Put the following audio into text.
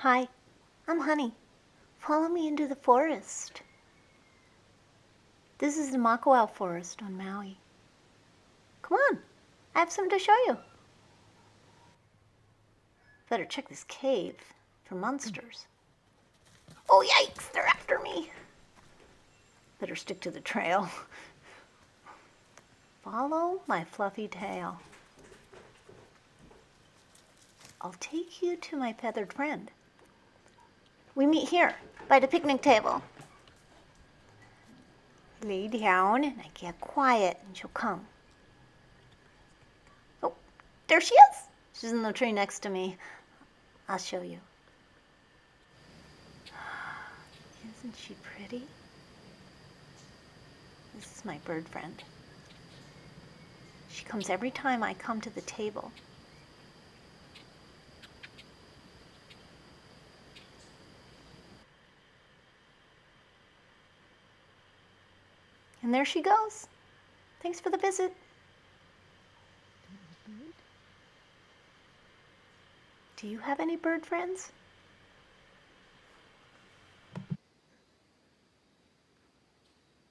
Hi, I'm Honey. Follow me into the forest. This is the Makawao Forest on Maui. Come on, I have something to show you. Better check this cave for monsters. Oh yikes, they're after me. Better stick to the trail. Follow my fluffy tail. I'll take you to my feathered friend. We meet here, by the picnic table. Lay down and I get quiet and she'll come. Oh, there she is. She's in the tree next to me. I'll show you. Isn't she pretty? This is my bird friend. She comes every time I come to the table. And there she goes. Thanks for the visit. Do you have any bird friends?